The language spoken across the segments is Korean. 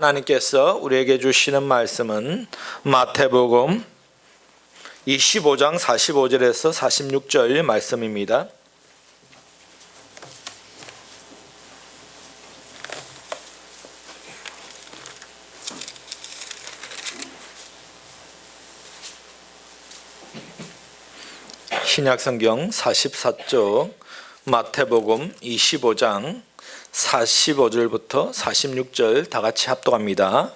하나님께서 우리에게 주시는 말씀은 마태복음 25장 45절에서 46절 말씀입니다. 신약성경 44쪽 마태복음 25장 45절부터 46절 다 같이 합독합니다.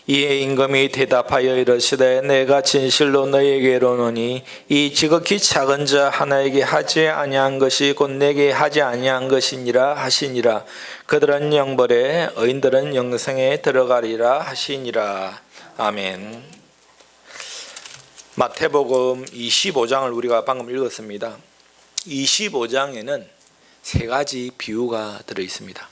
이에 임금이 대답하여 이르시되 내가 진실로 너희에게 이르노니 이 지극히 작은 자 하나에게 하지 아니한 것이 곧 내게 하지 아니한 것이니라 하시니라. 그들은 영벌에 의인들은 영생에 들어가리라 하시니라. 아멘. 마태복음 25장을 우리가 방금 읽었습니다. 25장에는 세 가지 비유가 들어 있습니다.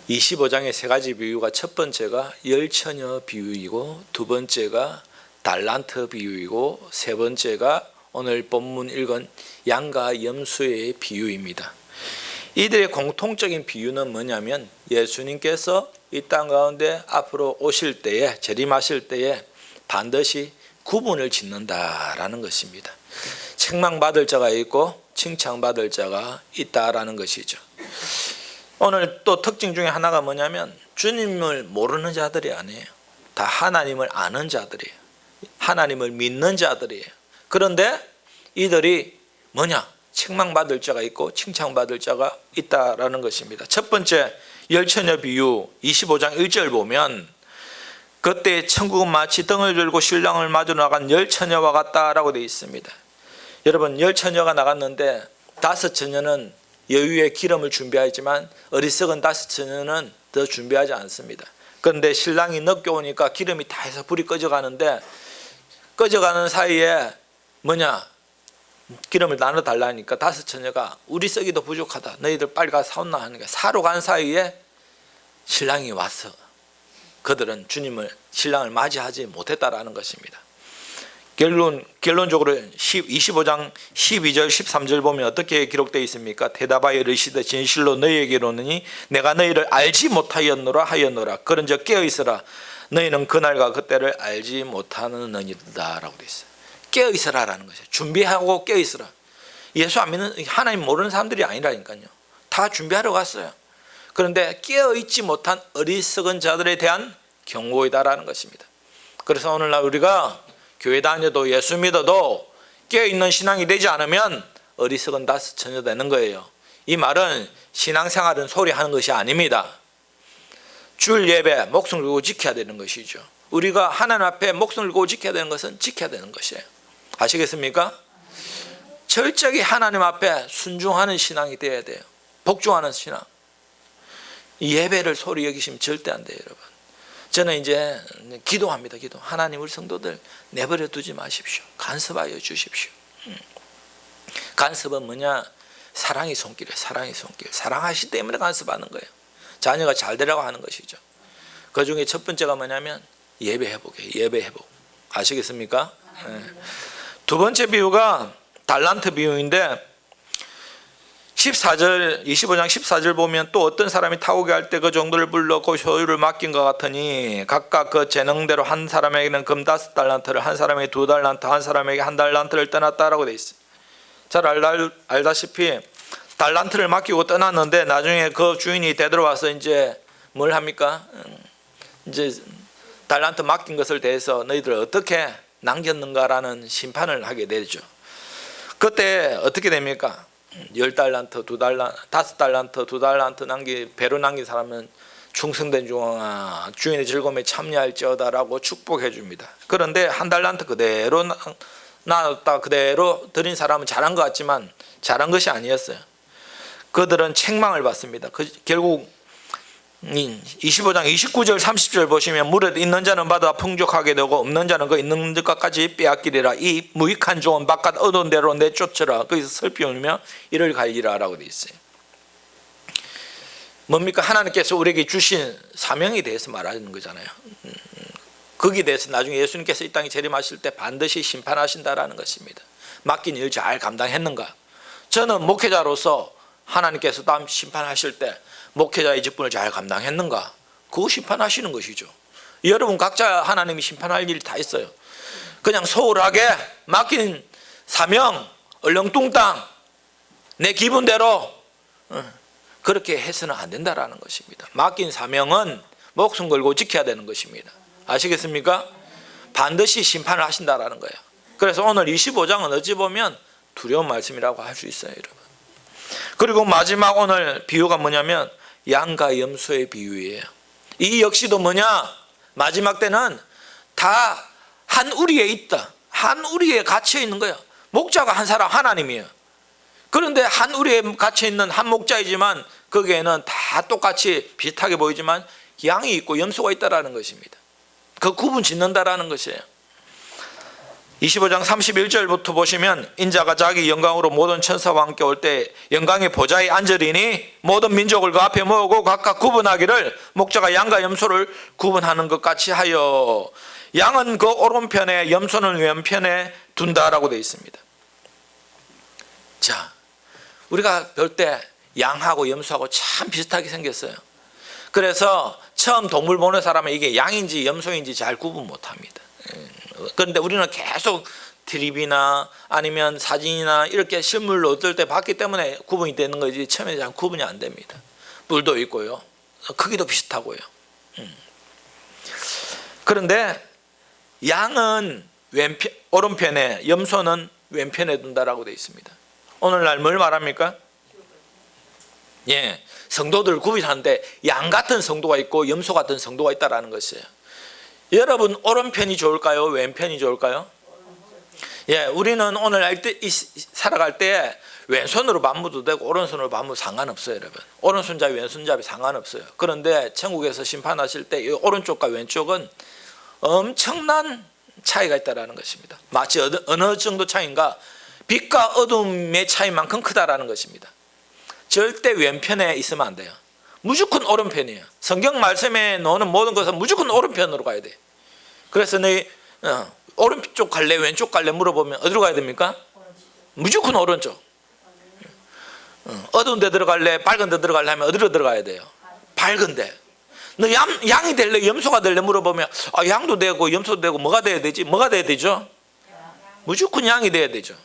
25장의 세 가지 비유가 첫 번째가 열처녀 비유이고, 두 번째가 달란트 비유이고, 세 번째가 오늘 본문 읽은 양과 염소의 비유입니다. 이들의 공통적인 비유는 뭐냐면 예수님께서 이 땅 가운데 앞으로 오실 때에, 재림하실 때에 반드시 구분을 짓는다라는 것입니다. 책망받을 자가 있고 칭찬받을 자가 있다라는 것이죠. 오늘 또 특징 중에 하나가 뭐냐면 주님을 모르는 자들이 아니에요. 다 하나님을 아는 자들이에요. 하나님을 믿는 자들이에요. 그런데 이들이 뭐냐? 책망받을 자가 있고 칭찬받을 자가 있다라는 것입니다. 첫 번째 열처녀 비유 25장 1절 보면 그때 천국은 마치 등을 들고 신랑을 마주 나간 열처녀와 같다라고 되어 있습니다. 여러분, 열처녀가 나갔는데 다섯 처녀는 여유의 기름을 준비하지만 어리석은 다섯 처녀는 더 준비하지 않습니다. 그런데 신랑이 늦게 오니까 기름이 다 해서 불이 꺼져가는데, 꺼져가는 사이에 뭐냐? 기름을 나눠 달라니까 다섯 처녀가 우리 썩이도 부족하다, 너희들 빨리 가서 사온나 하니까 사러 간 사이에 신랑이 왔어. 그들은 주님을, 신랑을 맞이하지 못했다라는 것입니다. 결론적으로 25장 12절 13절 보면 어떻게 기록되어 있습니까? 대답하여 이르시되 진실로 너희에게 이르노니 내가 너희를 알지 못하였노라 하였노라. 그런즉 깨어있으라. 너희는 그날과 그때를 알지 못하느니라 라고 되어 있어요. 깨어있으라라는 것이에요. 준비하고 깨어있으라. 예수 안 믿는, 하나님 모르는 사람들이 아니라니까요. 다 준비하러 갔어요. 그런데 깨어있지 못한 어리석은 자들에 대한 경고이다라는 것입니다. 그래서 오늘날 우리가 교회 다녀도 예수 믿어도 깨어있는 신앙이 되지 않으면 어리석은 다섯 처녀 되는 거예요. 이 말은 신앙생활은 소리하는 것이 아닙니다. 주일 예배 목숨을 걸고 지켜야 되는 것이죠. 우리가 하나님 앞에 목숨을 걸고 지켜야 되는 것은 지켜야 되는 것이에요. 아시겠습니까? 철저히 하나님 앞에 순종하는 신앙이 되어야 돼요. 복종하는 신앙. 이 예배를 소리 여기시면 절대 안 돼요, 여러분. 저는 이제 기도합니다. 기도. 하나님, 우리 성도들 내버려 두지 마십시오. 간섭하여 주십시오. 간섭은 뭐냐? 사랑이 손길이에요. 사랑이 손길. 사랑하시기 때문에 간섭하는 거예요. 자녀가 잘 되라고 하는 것이죠. 그 중에 첫 번째가 뭐냐면 예배 회복이에요. 예배 회복. 아시겠습니까? 네. 두 번째 비유가 달란트 비유인데 14절, 25장 14절 보면 또 어떤 사람이 타오게 할 때 그 정도를 불러 그 소유를 맡긴 것 같으니 각각 그 재능대로 한 사람에게는 금 5달란트를, 한 사람에게 2달란트, 한 사람에게 1달란트를 떠났다라고 되어 있어요. 잘 알다시피 달란트를 맡기고 떠났는데 나중에 그 주인이 되돌아와서 이제 뭘 합니까? 이제 달란트 맡긴 것을 대해서 너희들 어떻게 남겼는가라는 심판을 하게 되죠. 그때 어떻게 됩니까? 10달란트, 2달란트, 5달란트, 2달란트 배로 남긴 사람은 충성된 종아 주인의 즐거움에 참여할지어다라고 축복해 줍니다. 그런데 1달란트 그대로 나눴다 그대로 드린 사람은 잘한 것 같지만 잘한 것이 아니었어요. 그들은 책망을 받습니다. 결국 25장 29절 30절 보시면 무릇 있는 자는 받아 풍족하게 되고 없는 자는 그 있는 것까지 빼앗기리라. 이 무익한 종은 바깥 얻은 대로 내쫓으라. 거기서 슬피 울며 이를 갈리라 라고 되어 있어요. 뭡니까? 하나님께서 우리에게 주신 사명에 대해서 말하는 거잖아요. 거기에 대해서 나중에 예수님께서 이 땅에 재림하실 때 반드시 심판하신다라는 것입니다. 맡긴 일 잘 감당했는가? 저는 목회자로서 하나님께서 다음 심판하실 때 목회자의 직분을 잘 감당했는가? 그거 심판하시는 것이죠. 여러분 각자 하나님이 심판할 일이 다 있어요. 그냥 소홀하게 맡긴 사명 얼렁뚱땅 내 기분대로 그렇게 해서는 안 된다라는 것입니다. 맡긴 사명은 목숨 걸고 지켜야 되는 것입니다. 아시겠습니까? 반드시 심판을 하신다라는 거예요. 그래서 오늘 25장은 어찌 보면 두려운 말씀이라고 할 수 있어요, 여러분. 그리고 마지막 오늘 비유가 뭐냐면 양과 염소의 비유예요. 이 역시도 뭐냐? 마지막 때는 다 한 우리에 있다. 한 우리에 갇혀 있는 거예요. 목자가 한 사람 하나님이에요. 그런데 한 우리에 갇혀 있는 한 목자이지만 거기에는 다 똑같이 비슷하게 보이지만 양이 있고 염소가 있다라는 것입니다. 그 구분 짓는다라는 것이에요. 25장 31절부터 보시면 인자가 자기 영광으로 모든 천사와 함께 올 때 영광의 보좌에 앉으리니 모든 민족을 그 앞에 모으고 각각 구분하기를 목자가 양과 염소를 구분하는 것 같이 하여 양은 그 오른편에 염소는 왼편에 둔다라고 되어 있습니다. 자, 우리가 볼 때 양하고 염소하고 참 비슷하게 생겼어요. 그래서 처음 동물 보는 사람은 이게 양인지 염소인지 잘 구분 못합니다. 그런데 우리는 계속 TV나 아니면 사진이나 이렇게 실물로 어떨 때 봤기 때문에 구분이 되는 거지 처음에 잘 구분이 안 됩니다. 뿔도 있고요, 크기도 비슷하고요. 그런데 양은 오른편에, 염소는 왼편에 둔다라고 되어 있습니다. 오늘날 뭘 말합니까? 예, 성도들 구분하는데 양 같은 성도가 있고 염소 같은 성도가 있다라는 것이에요. 여러분 오른편이 좋을까요? 왼편이 좋을까요? 예, 우리는 오늘 살아갈 때 왼손으로 만무도 되고 오른손으로 만무 상관없어요, 여러분. 오른손잡이 왼손잡이 상관없어요. 그런데 천국에서 심판하실 때 이 오른쪽과 왼쪽은 엄청난 차이가 있다라는 것입니다. 마치 어느 정도 차이인가? 빛과 어둠의 차이만큼 크다라는 것입니다. 절대 왼편에 있으면 안 돼요. 무조건 오른편이에요. 성경 말씀에 나오는 모든 것은 무조건 오른편으로 가야 돼. 그래서 내 오른쪽 갈래 왼쪽 갈래 물어보면 어디로 가야 됩니까? 무조건 오른쪽. 어두운 데 들어갈래 밝은 데 들어갈래 하면 어디로 들어가야 돼요? 밝은 데. 너 양이 될래 염소가 될래 물어보면 양도 되고 염소도 되고 뭐가 돼야 되지? 뭐가 돼야 되죠? 무조건 양이 돼야 되죠.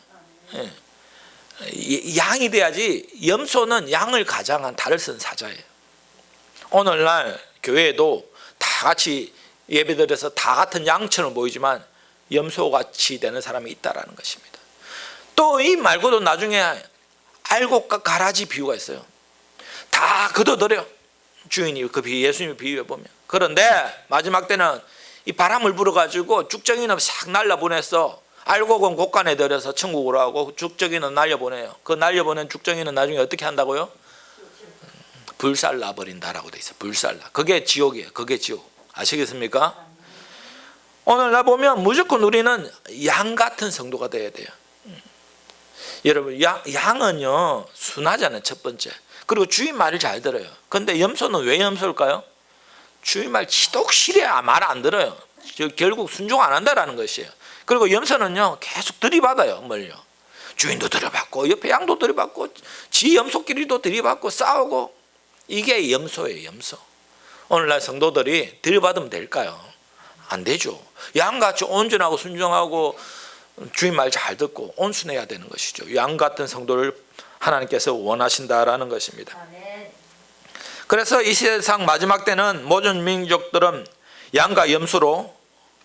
양이 돼야지. 염소는 양을 가장한 달을 쓴 사자예요. 오늘날 교회에도 다 같이 예배드려서 다 같은 양처럼 보이지만 염소같이 되는 사람이 있다라는 것입니다. 또 이 말고도 나중에 알곡과 가라지 비유가 있어요. 다 걷어들여 주인이 그 예수님의 비유에 보면. 그런데 마지막 때는 이 바람을 불어가지고 죽정이는 싹 날려보내서 알곡은 곳간에 들여서 천국으로 하고 죽정이는 날려보내요. 그 날려보낸 죽정이는 나중에 어떻게 한다고요? 불살라 버린다라고 돼 있어요. 불살라. 그게 지옥이에요. 그게 지옥. 아시겠습니까? 오늘날 보면 무조건 우리는 양 같은 성도가 돼야 돼요. 여러분 양은요 순하잖아요. 첫 번째. 그리고 주인 말을 잘 들어요. 그런데 염소는 왜 염소일까요? 주인 말 지독 싫어야 말 안 들어요. 결국 순종 안 한다라는 것이에요. 그리고 염소는요 계속 들이받아요. 뭘요? 주인도 들이받고 옆에 양도 들이받고 지 염소끼리도 들이받고 싸우고. 이게 염소예요. 염소. 오늘날 성도들이 들이받으면 될까요? 안 되죠. 양같이 온전하고 순종하고 주인 말 잘 듣고 온순해야 되는 것이죠. 양 같은 성도를 하나님께서 원하신다라는 것입니다. 그래서 이 세상 마지막 때는 모든 민족들은 양과 염소로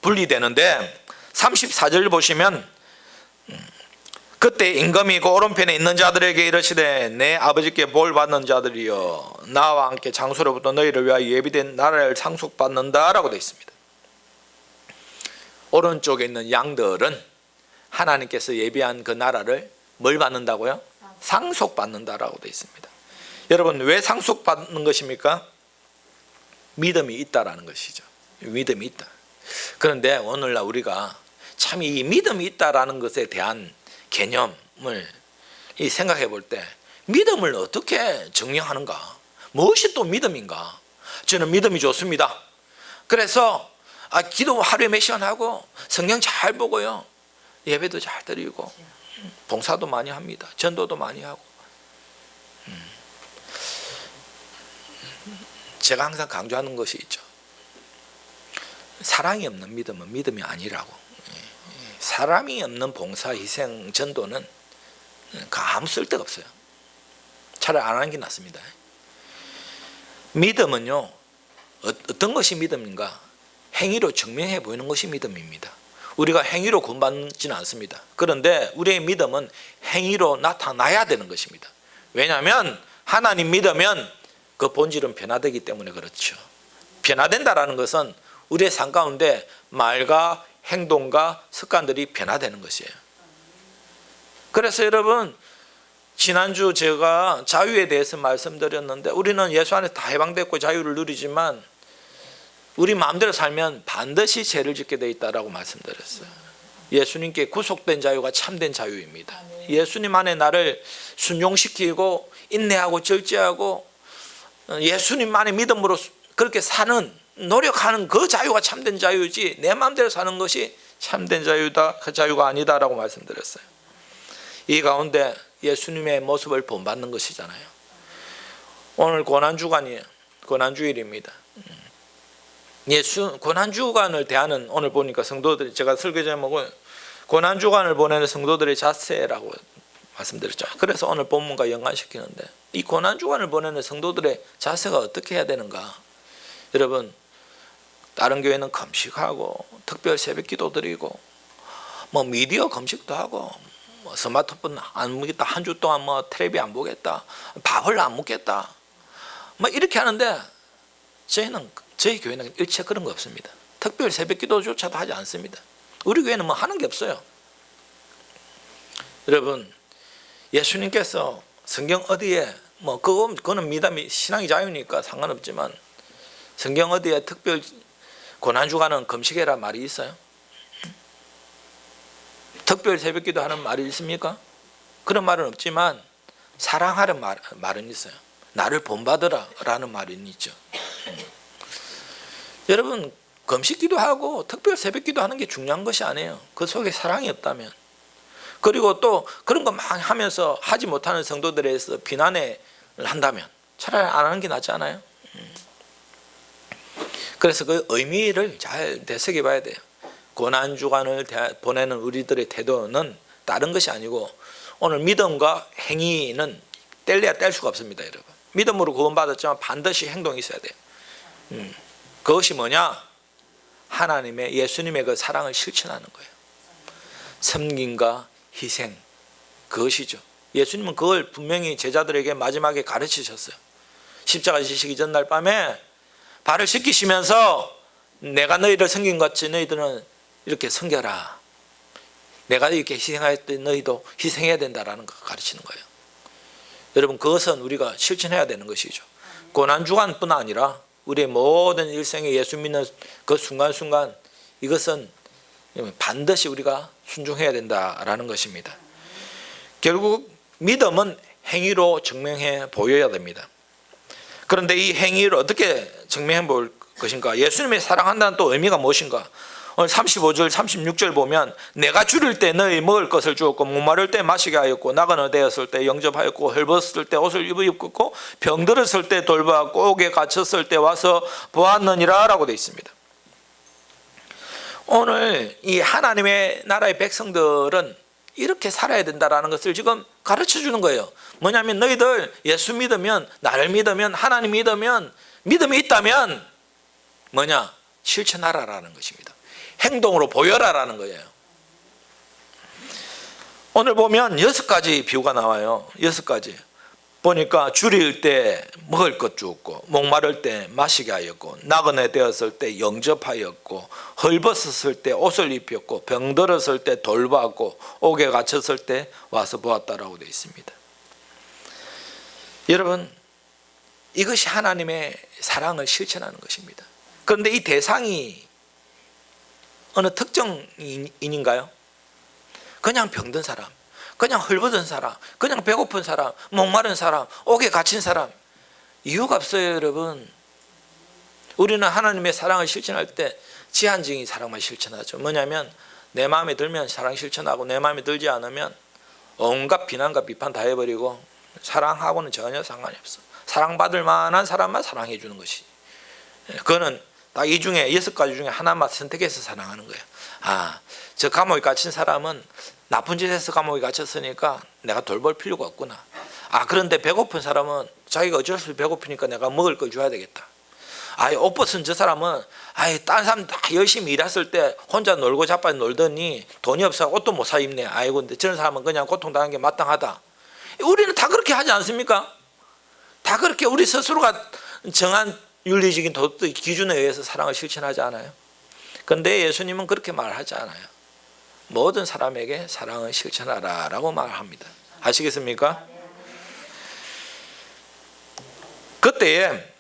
분리되는데 34절 보시면 그때 임금이 그 오른편에 있는 자들에게 이르시되 내 아버지께 볼 받는 자들이여 나와 함께 장소로부터 너희를 위하여 예비된 나라를 상속받는다라고 되어 있습니다. 오른쪽에 있는 양들은 하나님께서 예비한 그 나라를 뭘 받는다고요? 상속받는다라고 되어 있습니다. 여러분 왜 상속받는 것입니까? 믿음이 있다라는 것이죠. 믿음이 있다. 그런데 오늘날 우리가 참 이 믿음이 있다라는 것에 대한 개념을 생각해 볼 때 믿음을 어떻게 정리하는가? 무엇이 또 믿음인가? 저는 믿음이 좋습니다. 그래서 기도 하루에 몇 시간 하고 성경 잘 보고요. 예배도 잘 드리고 봉사도 많이 합니다. 전도도 많이 하고. 제가 항상 강조하는 것이 있죠. 사랑이 없는 믿음은 믿음이 아니라고. 사람이 없는 봉사, 희생, 전도는 아무 쓸데가 없어요. 차라리 안 하는 게 낫습니다. 믿음은요, 어떤 것이 믿음인가? 행위로 증명해 보이는 것이 믿음입니다. 우리가 행위로 구원받지는 않습니다. 그런데 우리의 믿음은 행위로 나타나야 되는 것입니다. 왜냐하면 하나님 믿으면 그 본질은 변화되기 때문에 그렇죠. 변화된다라는 것은 우리의 삶 가운데 말과 행동과 습관들이 변화되는 것이에요. 그래서 여러분, 지난주 제가 자유에 대해서 말씀드렸는데, 우리는 예수 안에서 다 해방됐고 자유를 누리지만 우리 마음대로 살면 반드시 죄를 짓게 돼 있다라고 말씀드렸어요. 예수님께 구속된 자유가 참된 자유입니다. 예수님 안에 나를 순종시키고 인내하고 절제하고 예수님만의 믿음으로 그렇게 사는, 노력하는 그 자유가 참된 자유지, 내 마음대로 사는 것이 참된 자유다, 그 자유가 아니다라고 말씀드렸어요. 이 가운데 예수님의 모습을 본받는 것이잖아요. 오늘 고난주간이에요. 고난주일입니다. 고난주간을 대하는, 오늘 보니까 성도들이, 제가 설교 제목은 고난주간을 보내는 성도들의 자세라고 말씀드렸죠. 그래서 오늘 본문과 연관시키는데, 이 고난주간을 보내는 성도들의 자세가 어떻게 해야 되는가? 여러분, 다른 교회는 금식하고 특별 새벽 기도 드리고 미디어 금식도 하고 스마트폰 안 보겠다, 한 주 동안 텔레비 안 보겠다, 밥을 안 먹겠다, 이렇게 하는데 저희 교회는 일체 그런 거 없습니다. 특별 새벽 기도조차도 하지 않습니다. 우리 교회는 하는 게 없어요. 여러분, 예수님께서 성경 어디에 그거는 믿음이 신앙이 자유니까 상관없지만 성경 어디에 특별 고난주간은 금식해라 말이 있어요? 특별 새벽기도 하는 말이 있습니까? 그런 말은 없지만 사랑하는 말은 있어요. 나를 본받으라 라는 말은 있죠. 여러분, 금식기도 하고 특별 새벽기도 하는 게 중요한 것이 아니에요. 그 속에 사랑이 없다면. 그리고 또 그런 거 막 하면서 하지 못하는 성도들에 대해서 비난을 한다면 차라리 안 하는 게 낫지 않아요? 그래서 그 의미를 잘 되새겨 봐야 돼요. 고난주간을 보내는 우리들의 태도는 다른 것이 아니고, 오늘 믿음과 행위는 뗄래야 뗄 수가 없습니다. 여러분, 믿음으로 구원받았지만 반드시 행동이 있어야 돼요. 그것이 뭐냐? 하나님의, 예수님의 그 사랑을 실천하는 거예요. 섬김과 희생, 그것이죠. 예수님은 그걸 분명히 제자들에게 마지막에 가르치셨어요. 십자가 지시기 전날 밤에 발을 씻기시면서 내가 너희를 섬긴 것 같이 너희들은 이렇게 섬겨라. 내가 이렇게 희생할 때 너희도 희생해야 된다라는 걸 가르치는 거예요. 여러분, 그것은 우리가 실천해야 되는 것이죠. 고난주간뿐 아니라 우리의 모든 일생에 예수 믿는 그 순간순간 이것은 반드시 우리가 순종해야 된다라는 것입니다. 결국 믿음은 행위로 증명해 보여야 됩니다. 그런데 이 행위를 어떻게 증명해 볼 것인가? 예수님의 사랑한다는 또 의미가 무엇인가? 오늘 35절 36절 보면, 내가 줄일 때 너희 먹을 것을 주었고 목마를 때 마시게 하였고 나그네 되었을 때 영접하였고 헐벗을 때 옷을 입었고 병들었을 때 돌보았고 옥에 갇혔을 때 와서 보았느니라 라고 되어 있습니다. 오늘 이 하나님의 나라의 백성들은 이렇게 살아야 된다라는 것을 지금 가르쳐 주는 거예요. 뭐냐면, 너희들 예수 믿으면, 나를 믿으면, 하나님 믿으면, 믿음이 있다면 뭐냐? 실천하라라는 것입니다. 행동으로 보여라라는 거예요. 오늘 보면 6가지 비유가 나와요. 6가지. 보니까 줄일 때 먹을 것 주었고 목마를 때 마시게 하였고 나그네 되었을 때 영접하였고 헐벗었을 때 옷을 입혔고 병들었을 때 돌보았고 옥에 갇혔을 때 와서 보았다라고 되어 있습니다. 여러분, 이것이 하나님의 사랑을 실천하는 것입니다. 그런데 이 대상이 어느 특정인인가요? 그냥 병든 사람, 그냥 헐벗은 사람, 그냥 배고픈 사람, 목마른 사람, 옥에 갇힌 사람, 이유가 없어요. 여러분, 우리는 하나님의 사랑을 실천할 때 제한적인 사랑만 실천하죠. 뭐냐면, 내 마음에 들면 사랑 실천하고 내 마음에 들지 않으면 온갖 비난과 비판 다 해버리고, 사랑하고는 전혀 상관이 없어. 사랑받을 만한 사람만 사랑해 주는 것이 그거는 딱 이 중에 6가지 중에 하나만 선택해서 사랑하는 거예요. 아, 저 감옥에 갇힌 사람은 나쁜 짓해서 감옥에 갇혔으니까 내가 돌볼 필요가 없구나. 아, 그런데 배고픈 사람은 자기가 어쩔 수 없이 배고프니까 내가 먹을 걸 줘야 되겠다. 아, 옷 벗은 저 사람은 딴 사람 다 열심히 일했을 때 혼자 놀고 자빠져 놀더니 돈이 없어 옷도 못 사 입네. 아이고, 근데 저런 사람은 그냥 고통당하는 게 마땅하다. 우리는 다 그렇게 하지 않습니까? 다 그렇게 우리 스스로가 정한 윤리적인 도덕 기준에 의해서 사랑을 실천하지 않아요? 그런데 예수님은 그렇게 말하지 않아요. 모든 사람에게 사랑을 실천하라라고 말합니다. 아시겠습니까? 그때에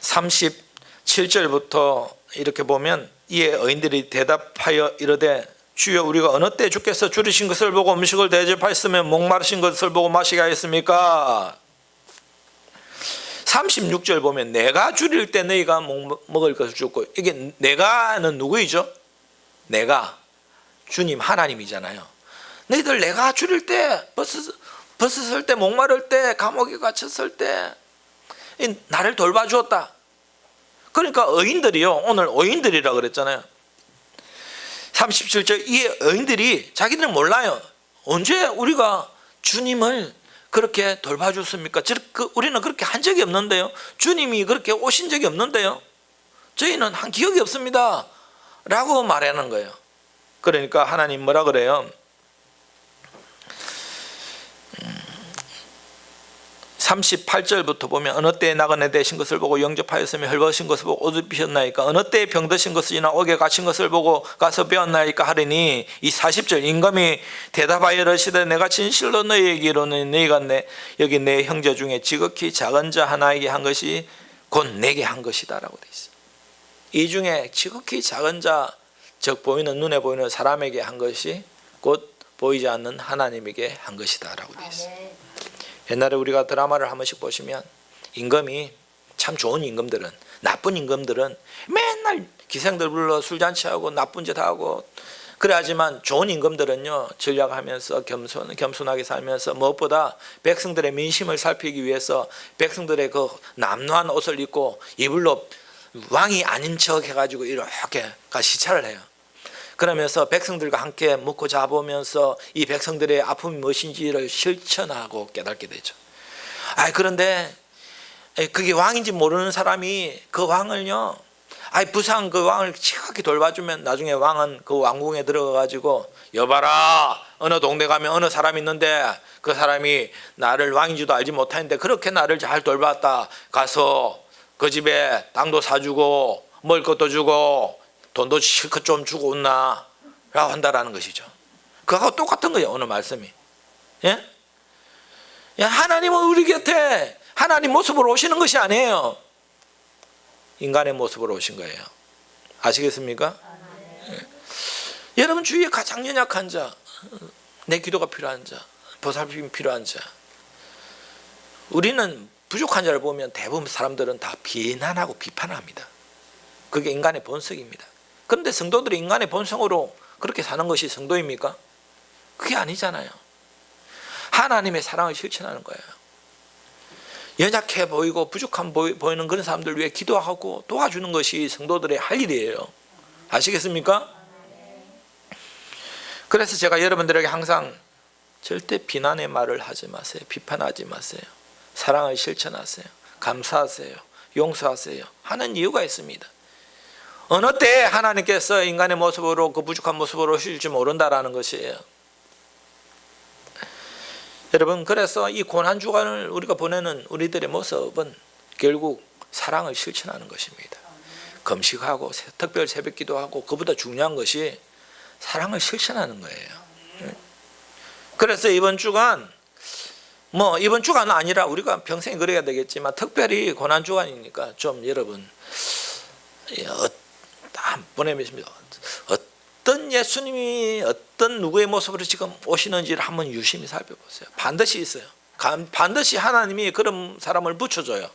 37절부터 이렇게 보면 이에 의인들이 대답하여 이르되 주여 우리가 어느 때 주께서 줄이신 것을 보고 음식을 대접하였으면 목마르신 것을 보고 마시게 하였습니까? 36절 보면 내가 줄일 때 너희가 먹을 것을 주고, 이게 내가는 누구이죠? 내가 주님 하나님이잖아요. 너희들 내가 줄일 때 벗었을 때 목마를 때 감옥에 갇혔을 때 나를 돌봐주었다. 그러니까 의인들이요, 오늘 의인들이라 그랬잖아요. 37절 이 의인들이 자기들은 몰라요. 언제 우리가 주님을 그렇게 돌봐줬습니까? 우리는 그렇게 한 적이 없는데요. 주님이 그렇게 오신 적이 없는데요. 저희는 한 기억이 없습니다 라고 말하는 거예요. 그러니까 하나님 뭐라 그래요? 38절부터 보면 어느 때에 나그네 되신 것을 보고 영접하였으며 헐벗으신 것을 보고 옷을 입히셨나이까? 어느 때에 병드신 것이나 옥에 갇힌 것을 보고 가서 배웠나이까 하리니, 이 40절 임금이 대답하여 이르시되 내가 진실로 너희에게 이르노니 너희가 여기 내 형제 중에 지극히 작은 자 하나에게 한 것이 곧 내게 한 것이다 라고 되어 있어요. 이 중에 지극히 작은 자, 즉 보이는 눈에 보이는 사람에게 한 것이 곧 보이지 않는 하나님에게 한 것이다 라고 되어 있어요. 옛날에 우리가 드라마를 한 번씩 보시면 임금이, 참 좋은 임금들은, 나쁜 임금들은 맨날 기생들 불러 술잔치하고 나쁜 짓 하고 그래야지만, 좋은 임금들은요 전략하면서 겸손하게 살면서 무엇보다 백성들의 민심을 살피기 위해서 백성들의 그 남루한 옷을 입고 이불로 왕이 아닌 척 해가지고 이렇게 시찰을 해요. 그러면서 백성들과 함께 먹고 자보면서 이 백성들의 아픔이 무엇인지를 실천하고 깨닫게 되죠. 그런데 그게 왕인지 모르는 사람이 그 왕을요, 부상 그 왕을 지극히 돌봐주면 나중에 왕은 그 왕궁에 들어가가지고 여봐라, 어느 동네 가면 어느 사람이 있는데 그 사람이 나를 왕인지도 알지 못하는데 그렇게 나를 잘 돌봤다. 가서 그 집에 땅도 사주고 먹을 것도 주고 돈도 실컷 좀 주고 온나 라고 한다라는 것이죠. 그거하고 똑같은 거예요 오늘 말씀이. 예? 하나님은 우리 곁에 하나님 모습으로 오시는 것이 아니에요. 인간의 모습으로 오신 거예요. 아시겠습니까? 예. 여러분 주위에 가장 연약한 자, 내 기도가 필요한 자, 보살핌이 필요한 자, 우리는 부족한 자를 보면 대부분 사람들은 다 비난하고 비판합니다. 그게 인간의 본성입니다. 그런데 성도들이 인간의 본성으로 그렇게 사는 것이 성도입니까? 그게 아니잖아요. 하나님의 사랑을 실천하는 거예요. 연약해 보이고 부족한 보이는 그런 사람들 위해 기도하고 도와주는 것이 성도들의 할 일이에요. 아시겠습니까? 그래서 제가 여러분들에게 항상 절대 비난의 말을 하지 마세요. 비판하지 마세요. 사랑을 실천하세요. 감사하세요. 용서하세요 하는 이유가 있습니다. 어느 때 하나님께서 인간의 모습으로, 그 부족한 모습으로 오실지 모른다라는 것이에요. 여러분, 그래서 이 고난주간을 우리가 보내는 우리들의 모습은 결국 사랑을 실천하는 것입니다. 금식하고 특별 새벽기도 하고, 그보다 중요한 것이 사랑을 실천하는 거예요. 그래서 이번 주간, 이번 주간은 아니라 우리가 평생 그래야 되겠지만 특별히 고난주간이니까 좀 여러분 보내겠습니다. 어떤 예수님이 어떤 누구의 모습으로 지금 오시는지를 한번 유심히 살펴보세요. 반드시 있어요. 반드시 하나님이 그런 사람을 붙여줘요.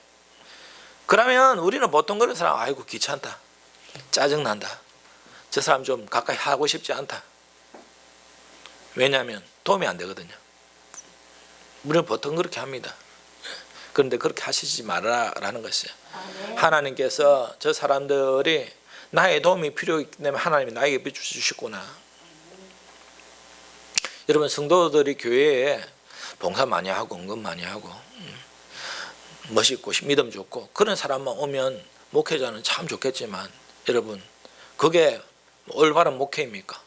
그러면 우리는 보통 그런 사람, 아이고 귀찮다, 짜증난다, 저 사람 좀 가까이 하고 싶지 않다. 왜냐하면 도움이 안 되거든요. 우리는 보통 그렇게 합니다. 그런데 그렇게 하시지 말아라는 것이에요. 하나님께서 저 사람들이 나의 도움이 필요하기 때문에 하나님이 나에게 비춰주셨구나. 여러분, 성도들이 교회에 봉사 많이 하고 은근 많이 하고 멋있고 믿음 좋고 그런 사람만 오면 목회자는 참 좋겠지만, 여러분, 그게 올바른 목회입니까?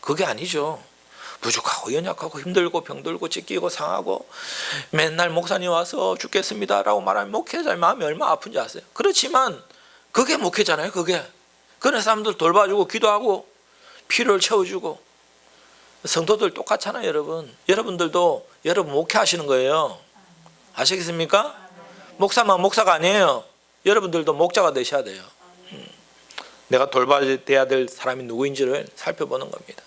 그게 아니죠. 부족하고 연약하고 힘들고 병들고 찢기고 상하고 맨날 목사님 와서 죽겠습니다 라고 말하면 목회자의 마음이 얼마나 아픈지 아세요? 그렇지만 그게 목회잖아요. 그게 그런 사람들 돌봐주고 기도하고 필요를 채워주고. 성도들 똑같잖아요. 여러분들도 여러분 목회하시는 거예요. 아시겠습니까? 목사만 목사가 아니에요. 여러분들도 목자가 되셔야 돼요. 내가 돌봐야 될 사람이 누구인지를 살펴보는 겁니다.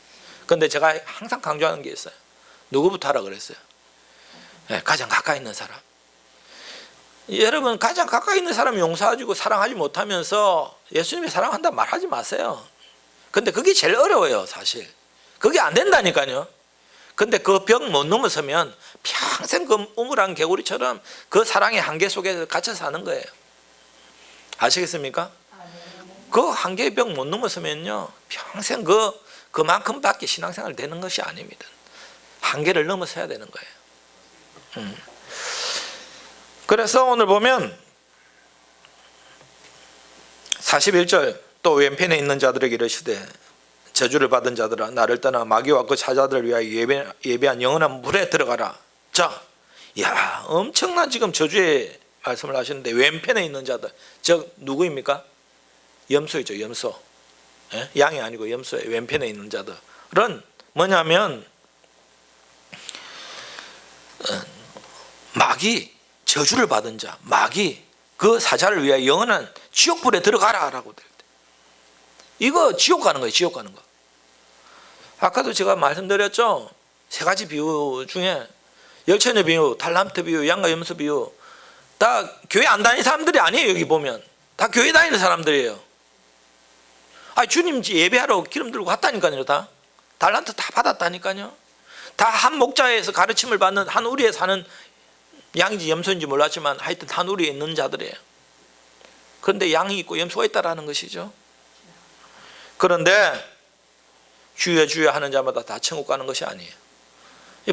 그런데 제가 항상 강조하는 게 있어요. 누구부터 하라 그랬어요? 네, 가장 가까이 있는 사람. 여러분, 가장 가까이 있는 사람 용서해주고 사랑하지 못하면서 예수님이 사랑한다 말하지 마세요. 근데 그게 제일 어려워요. 사실 그게 안 된다니까요. 근데 그 벽 못 넘어서면 평생 그 우물안 개구리처럼 그 사랑의 한계 속에 갇혀 사는 거예요. 아시겠습니까? 그 한계의 벽 못 넘어서면요 평생 그만큼밖에 신앙생활 되는 것이 아닙니다. 한계를 넘어서야 되는 거예요. 그래서 오늘 보면 41절, 또 왼편에 있는 자들에게 이르시되 저주를 받은 자들아 나를 떠나 마귀와 그 사자들을 위하여 예배한 영원한 물에 들어가라. 자, 야, 엄청난 지금 저주의 말씀을 하시는데 왼편에 있는 자들, 즉 누구입니까? 염소이죠. 염소. 예? 양이 아니고 염소의 왼편에 있는 자들은 뭐냐면 마귀, 저주를 받은 자, 마귀 그 사자를 위하여 영원한 지옥불에 들어가라 라고 될 때, 이거 지옥 가는 거예요. 지옥 가는 거. 아까도 제가 말씀드렸죠. 세 가지 비유 중에 열처녀 비유, 달란트 비유, 양과 염소 비유, 다 교회 안 다니는 사람들이 아니에요. 여기 보면 다 교회 다니는 사람들이에요. 주님 예배하러 기름 들고 갔다니까요. 다 달란트 다 받았다니까요. 다 한 목자에서 가르침을 받는, 한 우리에 사는 양인지 염소인지 몰랐지만 하여튼 한 우리에 있는 자들이에요. 그런데 양이 있고 염소가 있다라는 것이죠. 그런데 주여 주여 하는 자마다 다 천국 가는 것이 아니에요.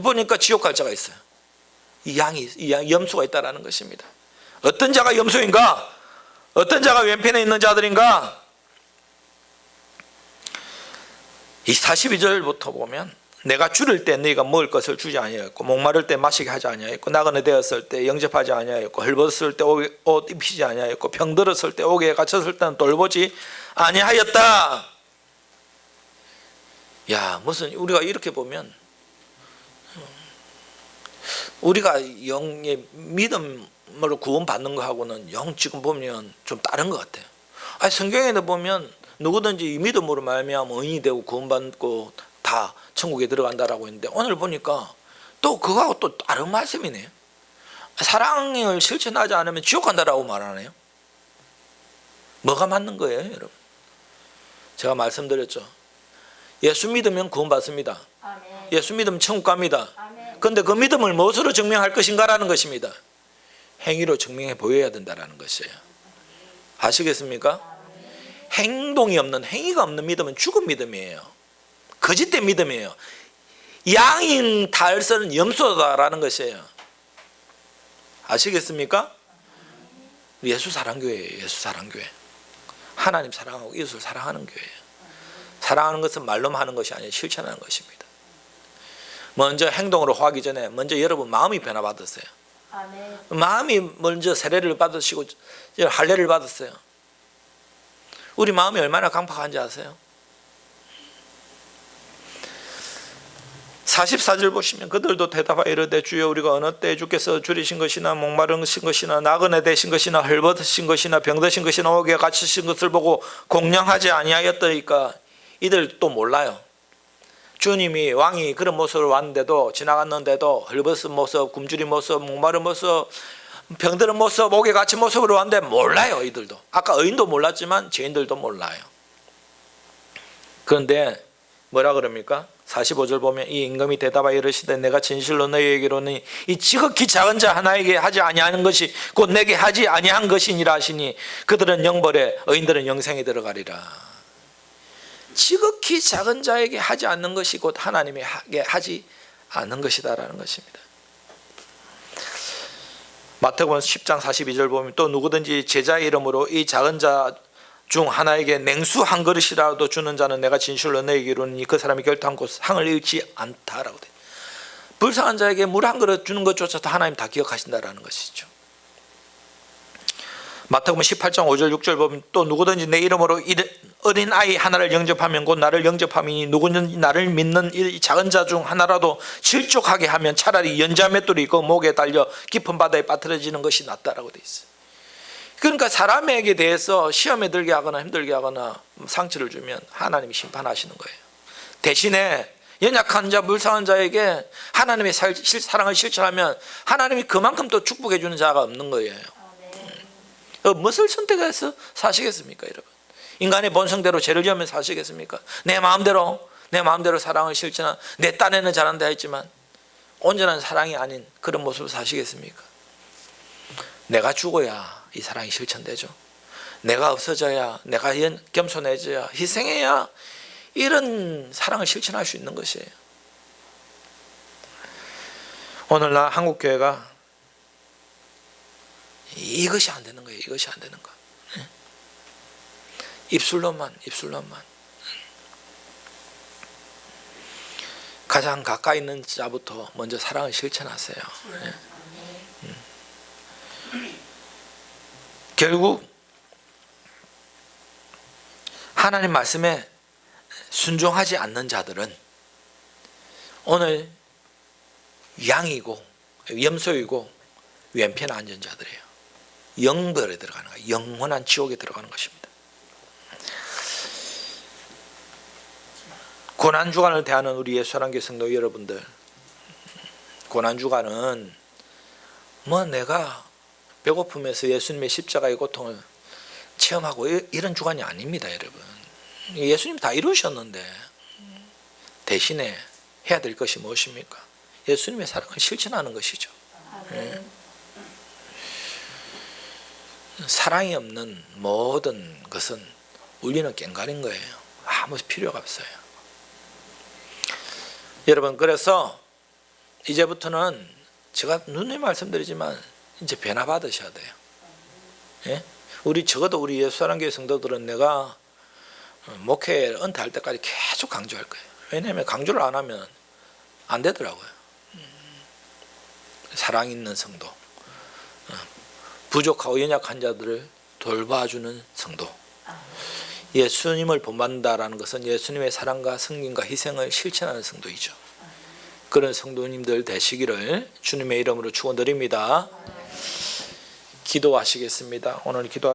보니까 지옥 갈 자가 있어요. 이 염소가 있다라는 것입니다. 어떤 자가 염소인가? 어떤 자가 왼편에 있는 자들인가? 이 42절부터 보면 내가 줄일 때 너희가 먹을 것을 주지 아니하였고 목마를 때 마시게 하지 아니하였고 나그네 되었을 때 영접하지 아니하였고 헐벗을 때 옷 입히지 아니하였고 병들었을 때 옥에 갇혔을 때는 돌보지 아니하였다. 야, 무슨 우리가 이렇게 보면 우리가 영의 믿음으로 구원받는 거하고는 영 지금 보면 좀 다른 것 같아요. 성경에도 보면 누구든지 이 믿음으로 말미암아 의인이 되고 구원받고 다 천국에 들어간다라고 했는데 오늘 보니까 또 그거하고 또 다른 말씀이네요. 사랑을 실천하지 않으면 지옥 간다라고 말하네요. 뭐가 맞는 거예요, 여러분? 제가 말씀드렸죠. 예수 믿으면 구원받습니다. 아멘. 예수 믿으면 천국 갑니다. 그런데 그 믿음을 무엇으로 증명할 것인가라는 것입니다. 행위로 증명해 보여야 된다는 것이에요. 아시겠습니까? 행동이 없는, 행위가 없는 믿음은 죽은 믿음이에요. 거짓된 믿음이에요. 양인 달서는 염소다라는 것이에요. 아시겠습니까? 예수 사랑교회예요. 예수 사랑교회. 하나님 사랑하고 이웃을 사랑하는 교회예요. 사랑하는 것은 말로만 하는 것이 아니라 실천하는 것입니다. 먼저 행동으로 하기 전에 먼저 여러분 마음이 변화받았어요. 아멘. 마음이 먼저 세례를 받으시고 할례를 받았어요. 우리 마음이 얼마나 강팍한지 아세요? 44절 보시면 그들도 대답하여 이르되 주여 우리가 어느 때에 주께서 줄이신 것이나 목마르신 것이나 나그네 되신 것이나 헐벗으신 것이나 병드신 것이나 옥에 갇히신 것을 보고 공양하지 아니하였더이까. 이들 또 몰라요. 주님이 왕이 그런 모습으로 왔는데도, 지나갔는데도 헐벗은 모습, 굶주린 모습, 목마른 모습, 병드는 모습, 옥에 갇힌 모습으로 왔는데 몰라요. 이들도. 아까 의인도 몰랐지만 죄인들도 몰라요. 그런데 뭐라 그럽니까? 45절 보면 이 임금이 대답하여 이르시되 내가 진실로 너희에게로는 이 지극히 작은 자 하나에게 하지 아니하는 것이 곧 내게 하지 아니한 것이니라 하시니 그들은 영벌에 의인들은 영생에 들어가리라. 지극히 작은 자에게 하지 않는 것이 곧 하나님에게 하지 않는 것이다라는 것입니다. 마태복음 10장 42절 보면 또 누구든지 제자의 이름으로 이 작은 자 중 하나에게 냉수 한 그릇이라도 주는 자는 내가 진실로 너에게 이르노니 그 사람이 결단코 상을 잃지 않다라고 돼. 불쌍한 자에게 물 한 그릇 주는 것조차도 하나님 다 기억하신다라는 것이죠. 마태복음 18장 5절 6절 보면 또 누구든지 내 이름으로 어린 아이 하나를 영접하면 곧 나를 영접함이니 누구든지 나를 믿는 이 작은 자 중 하나라도 실족하게 하면 차라리 연자 맷돌이 있고 목에 달려 깊은 바다에 빠뜨려지는 것이 낫다라고 돼 있어요. 그러니까 사람에게 대해서 시험에 들게 하거나 힘들게 하거나 상처를 주면 하나님이 심판하시는 거예요. 대신에 연약한 자, 불쌍한 자에게 하나님의 사랑을 실천하면 하나님이 그만큼 또 축복해 주는 자가 없는 거예요. 무엇을 선택해서 사시겠습니까, 여러분? 인간의 본성대로 죄를 지으면 사시겠습니까? 내 마음대로 사랑을 실천한 내 딴에는 잘한다 했지만 온전한 사랑이 아닌 그런 모습을 사시겠습니까? 내가 죽어야 이 사랑이 실천되죠. 내가 없어져야, 내가 겸손해져야, 희생해야 이런 사랑을 실천할 수 있는 것이에요. 오늘날 한국교회가 이것이 안 되는 거예요. 이것이 안 되는 거. 입술로만. 가장 가까이 있는 자부터 먼저 사랑을 실천하세요. 결국 하나님 말씀에 순종하지 않는 자들은 오늘 양이고 염소이고 왼편에 앉은 자들이에요. 영벌에 들어가는 거예요. 영원한 지옥에 들어가는 것입니다. 고난주간을 대하는 우리 예수사랑교회 성도 여러분들, 고난주간은 내가 배고픔에서 예수님의 십자가의 고통을 체험하고 이런 주간이 아닙니다, 여러분. 예수님 다 이루셨는데 대신에 해야 될 것이 무엇입니까? 예수님의 사랑을 실천하는 것이죠. 사랑이 없는 모든 것은 울리는 꽹과리인 거예요. 아무 필요가 없어요. 여러분, 그래서 이제부터는 제가 누누이 말씀드리지만 이제 변화 받으셔야 돼요. 예? 적어도 우리 예수사랑교회 성도들은 내가 목회 은퇴할 때까지 계속 강조할 거예요. 왜냐하면 강조를 안 하면 안 되더라고요. 사랑 있는 성도, 부족하고 연약한 자들을 돌봐주는 성도, 예수님을 본받는다라는 것은 예수님의 사랑과 승리과 희생을 실천하는 성도이죠. 그런 성도님들 되시기를 주님의 이름으로 축원드립니다. 기도하시겠습니다. 오늘 기도